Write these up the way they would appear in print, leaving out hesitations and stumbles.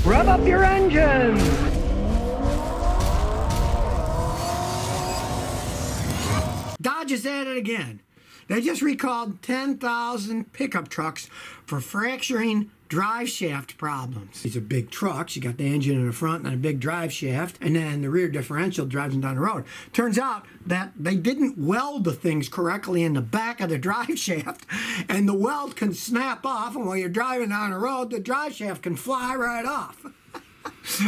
Rev up your engines! Dodge is at it again. They just recalled 10,000 pickup trucks for fracturing drive shaft problems. These are big trucks. You got the engine in the front and a big drive shaft, and then the rear differential drives them down the road. Turns out that they didn't weld the things correctly in the back of the drive shaft, and the weld can snap off, and while you're driving down the road, the drive shaft can fly right off.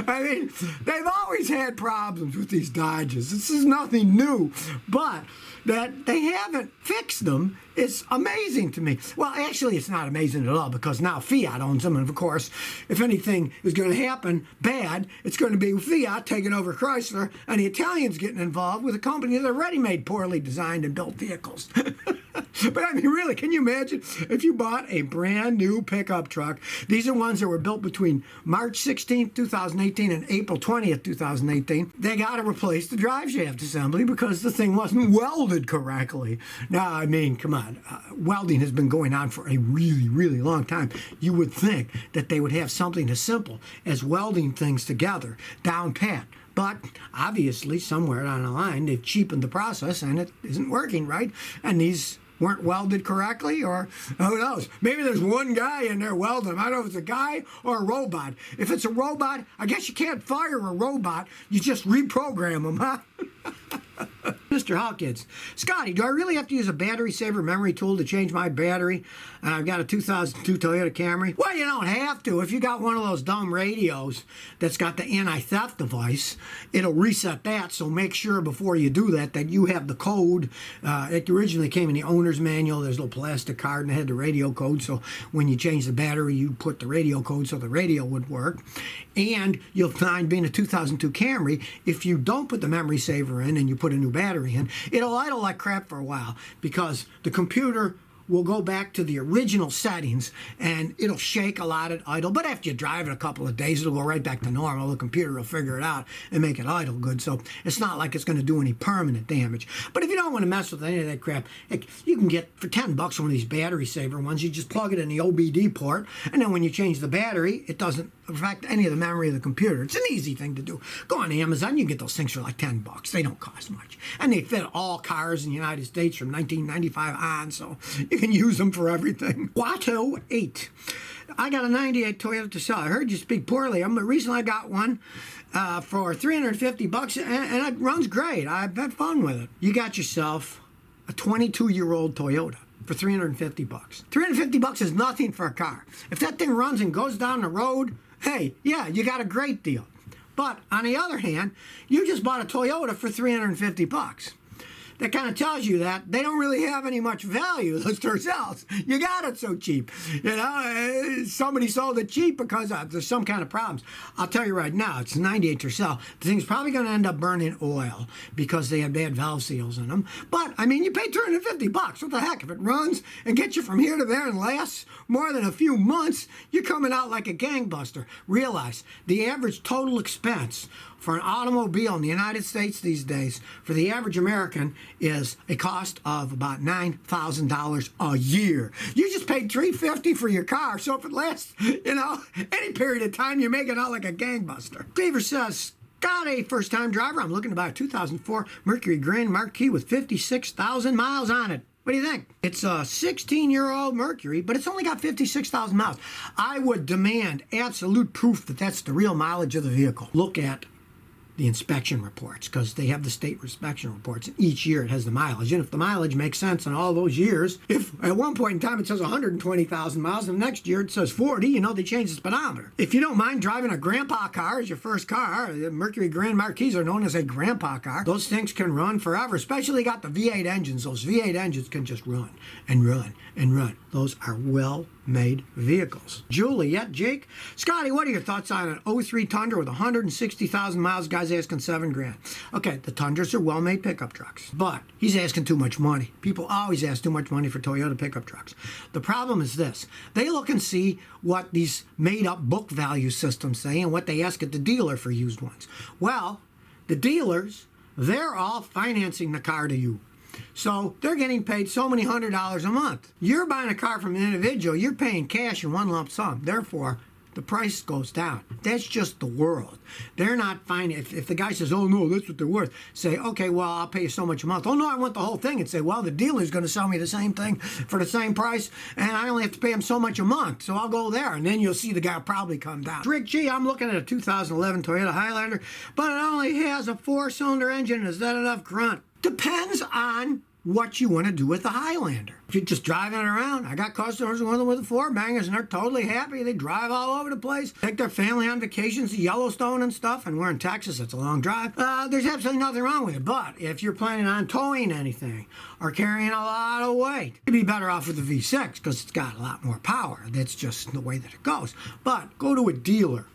I mean, they've always had problems with these Dodges. This is nothing new, but that they haven't fixed them is amazing to me. Well, actually, it's not amazing at all, because now Fiat owns them, and of course, if anything is going to happen bad, it's going to be Fiat taking over Chrysler, and the Italians getting involved with a company that already made poorly designed and built vehicles. But I mean, really, can you imagine if you bought a brand new pickup truck? These are ones that were built between March 16th, 2018 and April 20th, 2018. They got to replace the drive shaft assembly because the thing wasn't welded correctly. Now, I mean, come on. Welding has been going on for a really, really long time. You would think that they would have something as simple as welding things together down pat. But obviously, somewhere down the line, they've cheapened the process and it isn't working right. And these weren't welded correctly, or who knows? Maybe there's one guy in there welding them. I don't know if it's a guy or a robot. If it's a robot, I guess you can't fire a robot. You just reprogram them, huh? Mr. Hawkins, Scotty, do I really have to use a battery saver memory tool to change my battery? And I've got a 2002 Toyota Camry. Well, you don't have to. If you got one of those dumb radios that's got the anti-theft device, it'll reset that. So make sure before you do that that you have the code. It originally came in the owner's manual. There's a little plastic card and it had the radio code. So when you change the battery, you put the radio code so the radio would work. And you'll find, being a 2002 Camry, if you don't put the memory saver in and you put a new battery in, it'll idle like crap for a while because the computer will go back to the original settings and it'll shake a lot at idle. But after you drive it a couple of days, it'll go right back to normal. The computer will figure it out and make it idle good. So it's not like it's going to do any permanent damage. But if you don't want to mess with any of that crap, heck, you can get for $10 one of these battery saver ones. You just plug it in the OBD port, and then when you change the battery, it doesn't affect any of the memory of the computer. It's an easy thing to do. Go on Amazon, you can get those things for like $10. They don't cost much. And they fit all cars in the United States from 1995 on, so you can use them for everything. Watto 8. I got a 98 Toyota to sell. I heard you speak poorly. Recently I got one for $350, and it runs great. I've had fun with it. You got yourself a 22-year-old Toyota for $350. $350 is nothing for a car. If that thing runs and goes down the road, hey, yeah, you got a great deal. But on the other hand, you just bought a Toyota for $350. That kind of tells you that they don't really have any much value, those themselves. You got it so cheap. You know, somebody sold it cheap because there's some kind of problems. I'll tell you right now, it's 98 to sell. The thing's probably going to end up burning oil because they have bad valve seals in them. But, I mean, you pay $350. What the heck? If it runs and gets you from here to there and lasts more than a few months, you're coming out like a gangbuster. Realize the average total expense for an automobile in the United States these days, for the average American, is a cost of about $9,000 a year. You just paid $350 for your car, so if it lasts, you know, any period of time, you're making out like a gangbuster. Cleaver says, got a first-time driver. I'm looking to buy a 2004 Mercury Grand Marquis with 56,000 miles on it. What do you think? It's a 16-year-old Mercury, but it's only got 56,000 miles. I would demand absolute proof that that's the real mileage of the vehicle. Look at the inspection reports, because they have the state inspection reports, and each year it has the mileage. And if the mileage makes sense in all those years, if at one point in time it says 120,000 miles and the next year it says 40, you know, they change the speedometer. If you don't mind driving a grandpa car as your first car, the Mercury Grand Marquis are known as a grandpa car. Those things can run forever, especially got the V8 engines. Those V8 engines can just run and run and run. Those are well-made vehicles. Juliet, Jake, Scotty, what are your thoughts on an 03 Tundra with 160,000 miles? Guy's asking $7,000. Okay, the Tundras are well-made pickup trucks, but he's asking too much money. People always ask too much money for Toyota pickup trucks. The problem is this. They look and see what these made-up book value systems say and what they ask at the dealer for used ones. Well, the dealers, they're all financing the car to you. So they're getting paid so many $100s a month. You're buying a car from an individual, you're paying cash in one lump sum. Therefore, the price goes down. That's just the world. They're not finding, if the guy says, oh no, that's what they're worth, say, okay, well, I'll pay you so much a month. Oh no, I want the whole thing. And say, well, the dealer's going to sell me the same thing for the same price, and I only have to pay him so much a month, so I'll go there. And then you'll see the guy will probably come down. Rick G, I'm looking at a 2011 Toyota Highlander, but it only has a 4-cylinder engine. Is that enough grunt? Depends on what you want to do with the Highlander. If you're just driving it around, I got customers with the 4-bangers, and they're totally happy. They drive all over the place, take their family on vacations to Yellowstone and stuff, and we're in Texas. It's a long drive. There's absolutely nothing wrong with it. But if you're planning on towing anything or carrying a lot of weight, you'd be better off with the V6 because it's got a lot more power. That's just the way that it goes. But go to a dealer,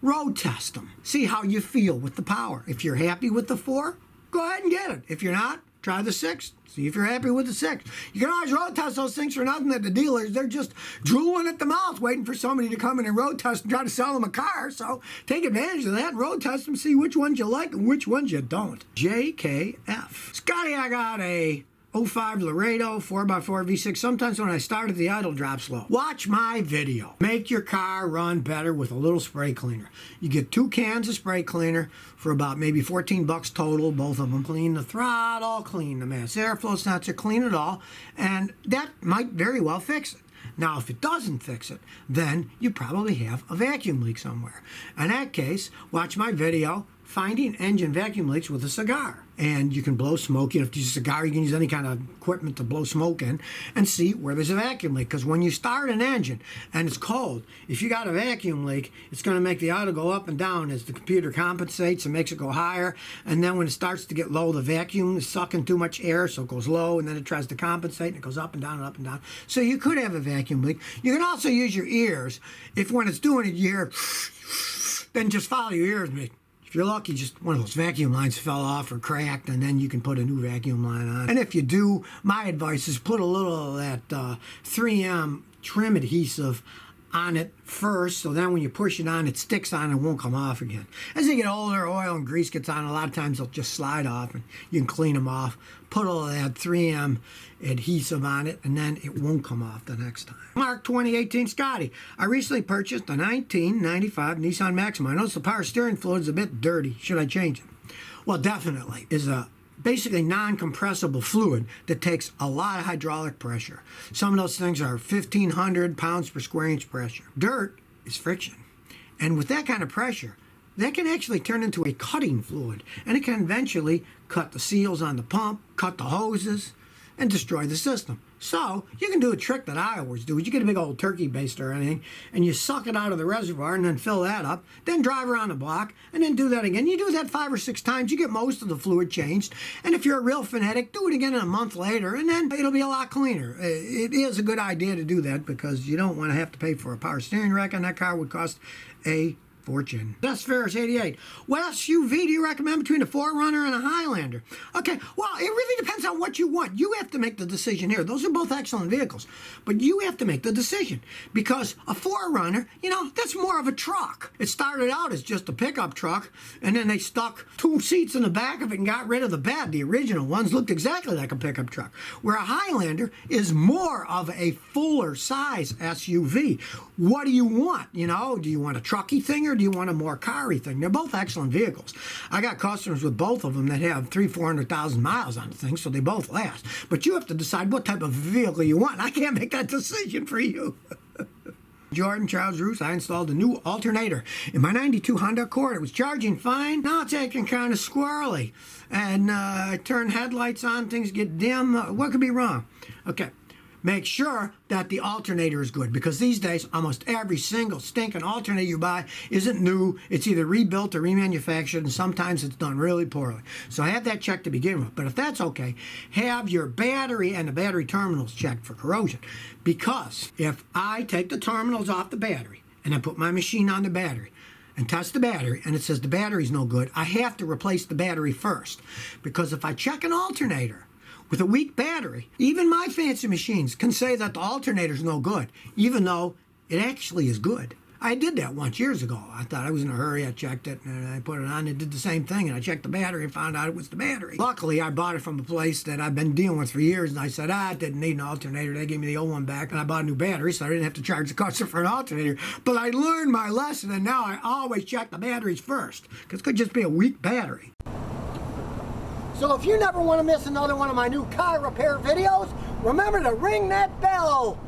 road test them, see how you feel with the power. If you're happy with the 4, go ahead and get it. If you're not, try the 6. See if you're happy with the 6. You can always road test those things for nothing at the dealers. They're just drooling at the mouth waiting for somebody to come in and road test and try to sell them a car. So take advantage of that and road test them, see which ones you like and which ones you don't. JKF. Scotty, I got a 05 Laredo 4x4 V6. Sometimes when I start it, the idle drops low. Watch my video. Make your car run better with a little spray cleaner. You get 2 cans of spray cleaner for about maybe 14 bucks total, both of them. Clean the throttle, clean the mass airflow sensor, clean it all, and that might very well fix it. Now, if it doesn't fix it, then you probably have a vacuum leak somewhere. In that case, watch my video, Finding Engine Vacuum Leaks with a Cigar. And you can blow smoke. You know, if you use a cigar, you can use any kind of equipment to blow smoke in and see where there's a vacuum leak. Because when you start an engine and it's cold, if you got a vacuum leak, it's going to make the idle go up and down as the computer compensates and makes it go higher. And then when it starts to get low, the vacuum is sucking too much air, so it goes low, and then it tries to compensate, and it goes up and down and up and down. So you could have a vacuum leak. You can also use your ears. If when it's doing it, you hear, then just follow your ears, mate. If you're lucky, just one of those vacuum lines fell off or cracked, and then you can put a new vacuum line on. And if you do, my advice is put a little of that 3M trim adhesive on it first, so then when you push it on, it sticks on and won't come off again. As you get older, oil and grease gets on. A lot of times they'll just slide off, and you can clean them off. Put all that 3M adhesive on it, and then it won't come off the next time. Mark 2018 Scotty. I recently purchased a 1995 Nissan Maxima. I noticed the power steering fluid is a bit dirty. Should I change it? Well, definitely. It's a basically non-compressible fluid that takes a lot of hydraulic pressure. Some of those things are 1,500 pounds per square inch pressure. Dirt is friction. And with that kind of pressure, that can actually turn into a cutting fluid. And it can eventually cut the seals on the pump, cut the hoses, and destroy the system. So you can do a trick that I always do. You get a big old turkey baster or anything, and you suck it out of the reservoir and then fill that up, then drive around the block, and then do that again. You do that 5 or 6 times, you get most of the fluid changed. And if you're a real fanatic, do it again a month later, and then it'll be a lot cleaner. It is a good idea to do that because you don't want to have to pay for a power steering rack, and that car would cost a fortune. That's Ferris 88. What SUV do you recommend between a 4Runner and a Highlander? Okay, well, it really depends on what you want. You have to make the decision here. Those are both excellent vehicles, but you have to make the decision because a 4Runner, you know, that's more of a truck. It started out as just a pickup truck, and then they stuck 2 seats in the back of it and got rid of the bed. The original ones looked exactly like a pickup truck, where a Highlander is more of a fuller size SUV. What do you want? You know, do you want a trucky thing or do you want a more car-y thing? They're both excellent vehicles. I got customers with both of them that have 300,000-400,000 miles on the thing, so they both last. But you have to decide what type of vehicle you want. I can't make that decision for you. Jordan Charles Roos, I installed a new alternator in my 92 Honda Accord. It was charging fine. Now it's acting kind of squirrely. And I turn headlights on, things get dim. What could be wrong? Okay. Make sure that the alternator is good because these days almost every single stinking alternator you buy isn't new. It's either rebuilt or remanufactured, and sometimes it's done really poorly. So have that checked to begin with. But if that's okay, have your battery and the battery terminals checked for corrosion. Because if I take the terminals off the battery and I put my machine on the battery and test the battery and it says the battery's no good, I have to replace the battery first. Because if I check an alternator with a weak battery, even my fancy machines can say that the alternator's no good, even though it actually is good. I did that once years ago. I thought I was in a hurry. I checked it and I put it on. It did the same thing, and I checked the battery and found out it was the battery. Luckily, I bought it from a place that I've been dealing with for years, and I said, it didn't need an alternator. They gave me the old one back, and I bought a new battery, so I didn't have to charge the customer for an alternator. But I learned my lesson, and now I always check the batteries first, because it could just be a weak battery. So if you never want to miss another one of my new car repair videos, remember to ring that bell.